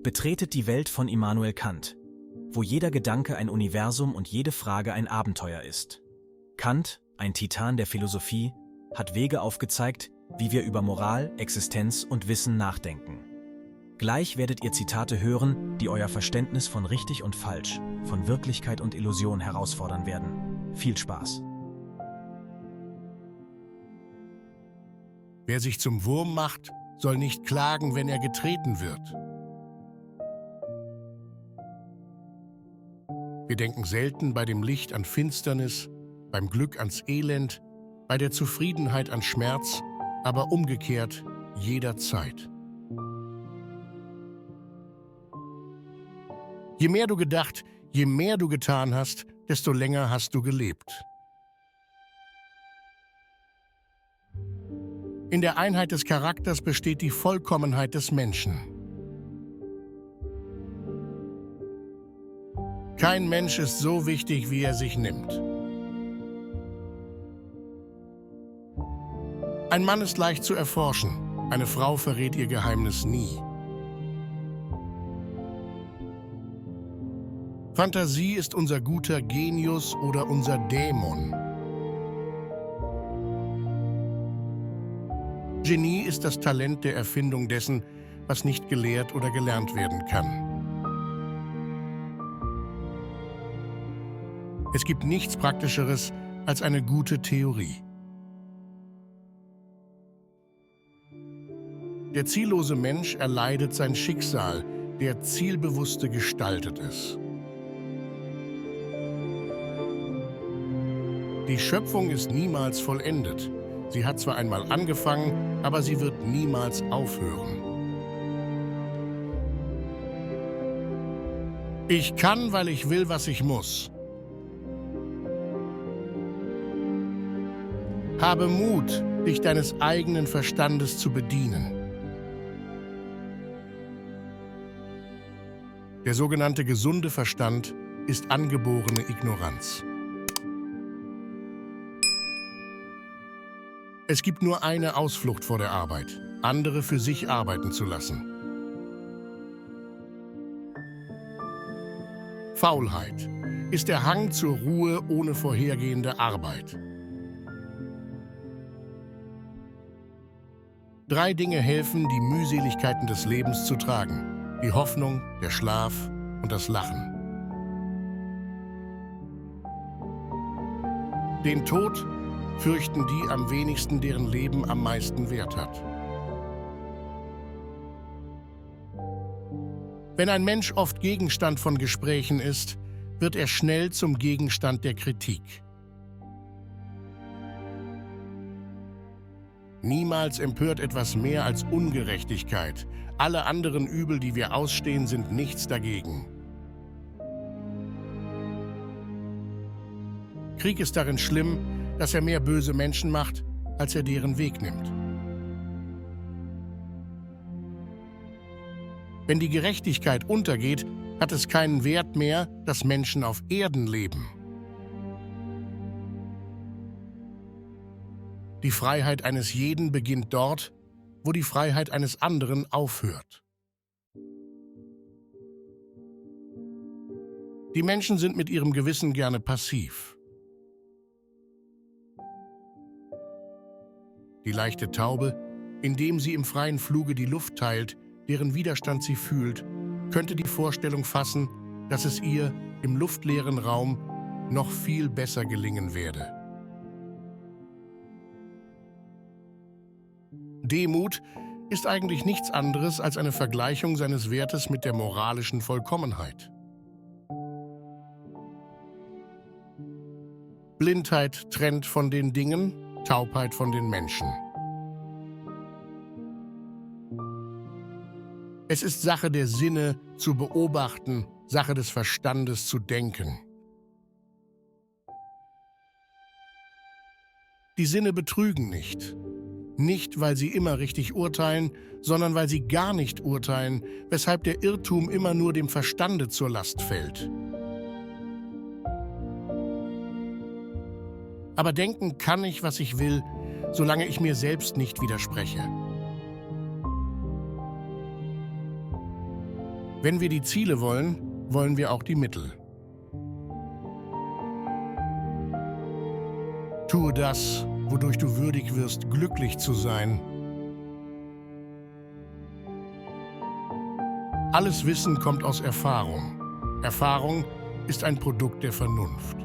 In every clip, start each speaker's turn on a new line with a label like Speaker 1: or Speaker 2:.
Speaker 1: Betretet die Welt von Immanuel Kant, wo jeder Gedanke ein Universum und jede Frage ein Abenteuer ist. Kant, ein Titan der Philosophie, hat Wege aufgezeigt, wie wir über Moral, Existenz und Wissen nachdenken. Gleich werdet ihr Zitate hören, die euer Verständnis von richtig und falsch, von Wirklichkeit und Illusion herausfordern werden. Viel Spaß!
Speaker 2: Wer sich zum Wurm macht, soll nicht klagen, wenn er getreten wird. Wir denken selten bei dem Licht an Finsternis, beim Glück ans Elend, bei der Zufriedenheit an Schmerz, aber umgekehrt jederzeit. Je mehr du gedacht, je mehr du getan hast, desto länger hast du gelebt. In der Einheit des Charakters besteht die Vollkommenheit des Menschen. Kein Mensch ist so wichtig, wie er sich nimmt. Ein Mann ist leicht zu erforschen, eine Frau verrät ihr Geheimnis nie. Fantasie ist unser guter Genius oder unser Dämon. Genie ist das Talent der Erfindung dessen, was nicht gelehrt oder gelernt werden kann. Es gibt nichts Praktischeres als eine gute Theorie. Der ziellose Mensch erleidet sein Schicksal, der Zielbewusste gestaltet es. Die Schöpfung ist niemals vollendet. Sie hat zwar einmal angefangen, aber sie wird niemals aufhören. Ich kann, weil ich will, was ich muss. Habe Mut, dich deines eigenen Verstandes zu bedienen. Der sogenannte gesunde Verstand ist angeborene Ignoranz. Es gibt nur eine Ausflucht vor der Arbeit, andere für sich arbeiten zu lassen. Faulheit ist der Hang zur Ruhe ohne vorhergehende Arbeit. 3 Dinge helfen, die Mühseligkeiten des Lebens zu tragen: die Hoffnung, der Schlaf und das Lachen. Den Tod fürchten die am wenigsten, deren Leben am meisten Wert hat. Wenn ein Mensch oft Gegenstand von Gesprächen ist, wird er schnell zum Gegenstand der Kritik. Niemals empört etwas mehr als Ungerechtigkeit. Alle anderen Übel, die wir ausstehen, sind nichts dagegen. Krieg ist darin schlimm, dass er mehr böse Menschen macht, als er deren Weg nimmt. Wenn die Gerechtigkeit untergeht, hat es keinen Wert mehr, dass Menschen auf Erden leben. Die Freiheit eines jeden beginnt dort, wo die Freiheit eines anderen aufhört. Die Menschen sind mit ihrem Gewissen gerne passiv. Die leichte Taube, indem sie im freien Fluge die Luft teilt, deren Widerstand sie fühlt, könnte die Vorstellung fassen, dass es ihr im luftleeren Raum noch viel besser gelingen werde. Demut ist eigentlich nichts anderes als eine Vergleichung seines Wertes mit der moralischen Vollkommenheit. Blindheit trennt von den Dingen, Taubheit von den Menschen. Es ist Sache der Sinne zu beobachten, Sache des Verstandes zu denken. Die Sinne betrügen nicht. Nicht, weil sie immer richtig urteilen, sondern weil sie gar nicht urteilen, weshalb der Irrtum immer nur dem Verstande zur Last fällt. Aber denken kann ich, was ich will, solange ich mir selbst nicht widerspreche. Wenn wir die Ziele wollen, wollen wir auch die Mittel. Tue das, wodurch du würdig wirst, glücklich zu sein. Alles Wissen kommt aus Erfahrung. Erfahrung ist ein Produkt der Vernunft.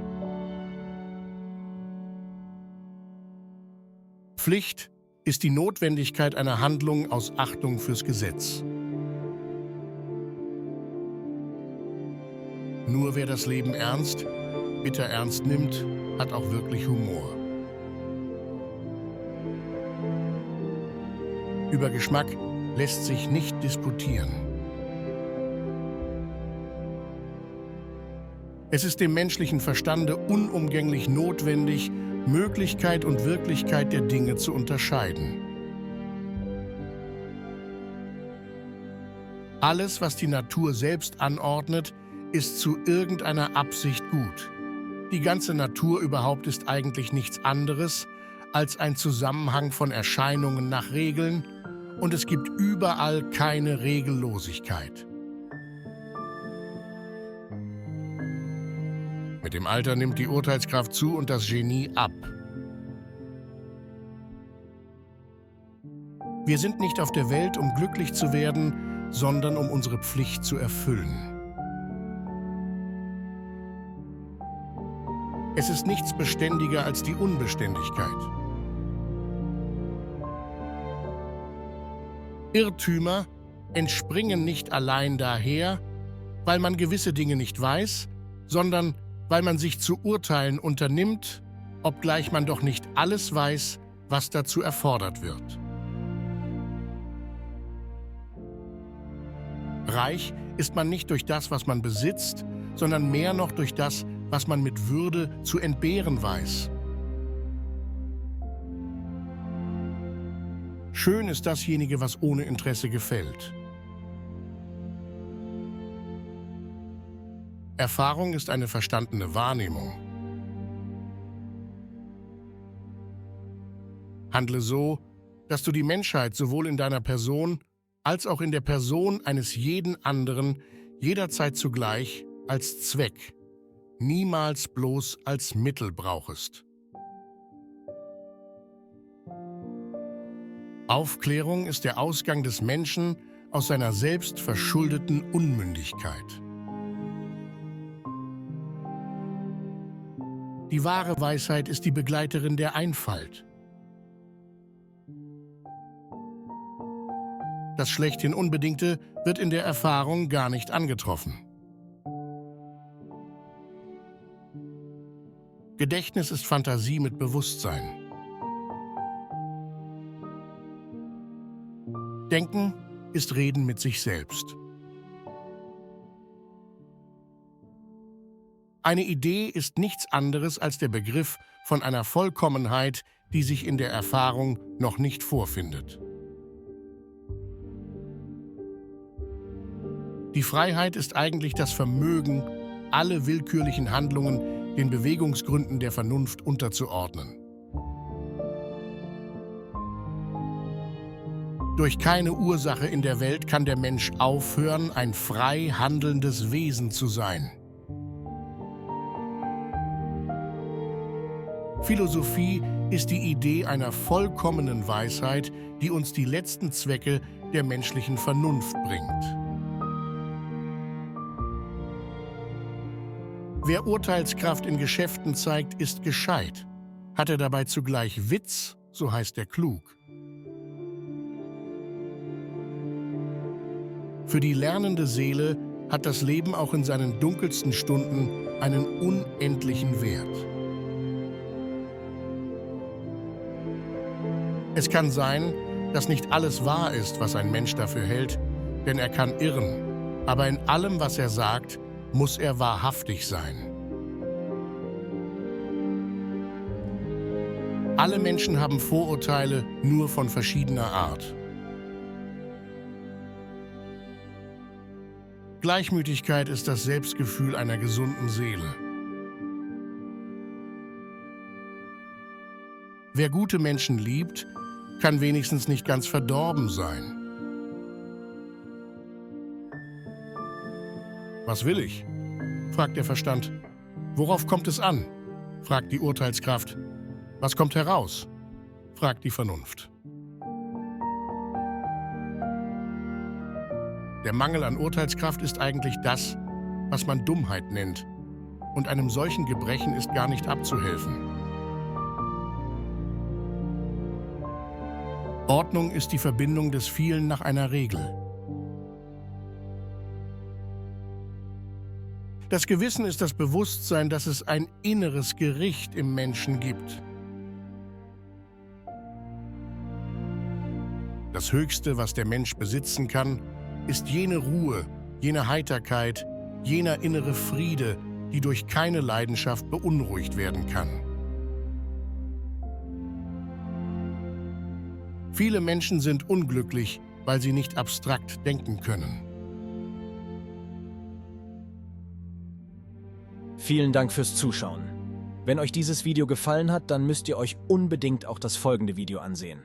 Speaker 2: Pflicht ist die Notwendigkeit einer Handlung aus Achtung fürs Gesetz. Nur wer das Leben bitter ernst nimmt, hat auch wirklich Humor. Über Geschmack lässt sich nicht disputieren. Es ist dem menschlichen Verstande unumgänglich notwendig, Möglichkeit und Wirklichkeit der Dinge zu unterscheiden. Alles, was die Natur selbst anordnet, ist zu irgendeiner Absicht gut. Die ganze Natur überhaupt ist eigentlich nichts anderes als ein Zusammenhang von Erscheinungen nach Regeln, und es gibt überall keine Regellosigkeit. Mit dem Alter nimmt die Urteilskraft zu und das Genie ab. Wir sind nicht auf der Welt, um glücklich zu werden, sondern um unsere Pflicht zu erfüllen. Es ist nichts beständiger als die Unbeständigkeit. Irrtümer entspringen nicht allein daher, weil man gewisse Dinge nicht weiß, sondern weil man sich zu urteilen unternimmt, obgleich man doch nicht alles weiß, was dazu erfordert wird. Reich ist man nicht durch das, was man besitzt, sondern mehr noch durch das, was man mit Würde zu entbehren weiß. Schön ist dasjenige, was ohne Interesse gefällt. Erfahrung ist eine verstandene Wahrnehmung. Handle so, dass du die Menschheit sowohl in deiner Person als auch in der Person eines jeden anderen jederzeit zugleich als Zweck, niemals bloß als Mittel brauchest. Aufklärung ist der Ausgang des Menschen aus seiner selbst verschuldeten Unmündigkeit. Die wahre Weisheit ist die Begleiterin der Einfalt. Das schlechthin Unbedingte wird in der Erfahrung gar nicht angetroffen. Gedächtnis ist Fantasie mit Bewusstsein. Denken ist Reden mit sich selbst. Eine Idee ist nichts anderes als der Begriff von einer Vollkommenheit, die sich in der Erfahrung noch nicht vorfindet. Die Freiheit ist eigentlich das Vermögen, alle willkürlichen Handlungen den Bewegungsgründen der Vernunft unterzuordnen. Durch keine Ursache in der Welt kann der Mensch aufhören, ein frei handelndes Wesen zu sein. Philosophie ist die Idee einer vollkommenen Weisheit, die uns die letzten Zwecke der menschlichen Vernunft bringt. Wer Urteilskraft in Geschäften zeigt, ist gescheit. Hat er dabei zugleich Witz, so heißt er klug. Für die lernende Seele hat das Leben auch in seinen dunkelsten Stunden einen unendlichen Wert. Es kann sein, dass nicht alles wahr ist, was ein Mensch dafür hält, denn er kann irren, aber in allem, was er sagt, muss er wahrhaftig sein. Alle Menschen haben Vorurteile, nur von verschiedener Art. Gleichmütigkeit ist das Selbstgefühl einer gesunden Seele. Wer gute Menschen liebt, kann wenigstens nicht ganz verdorben sein. Was will ich? Fragt der Verstand. Worauf kommt es an? Fragt die Urteilskraft. Was kommt heraus? Fragt die Vernunft. Der Mangel an Urteilskraft ist eigentlich das, was man Dummheit nennt. Und einem solchen Gebrechen ist gar nicht abzuhelfen. Ordnung ist die Verbindung des Vielen nach einer Regel. Das Gewissen ist das Bewusstsein, dass es ein inneres Gericht im Menschen gibt. Das Höchste, was der Mensch besitzen kann, ist jene Ruhe, jene Heiterkeit, jener innere Friede, die durch keine Leidenschaft beunruhigt werden kann. Viele Menschen sind unglücklich, weil sie nicht abstrakt denken können.
Speaker 1: Vielen Dank fürs Zuschauen. Wenn euch dieses Video gefallen hat, dann müsst ihr euch unbedingt auch das folgende Video ansehen.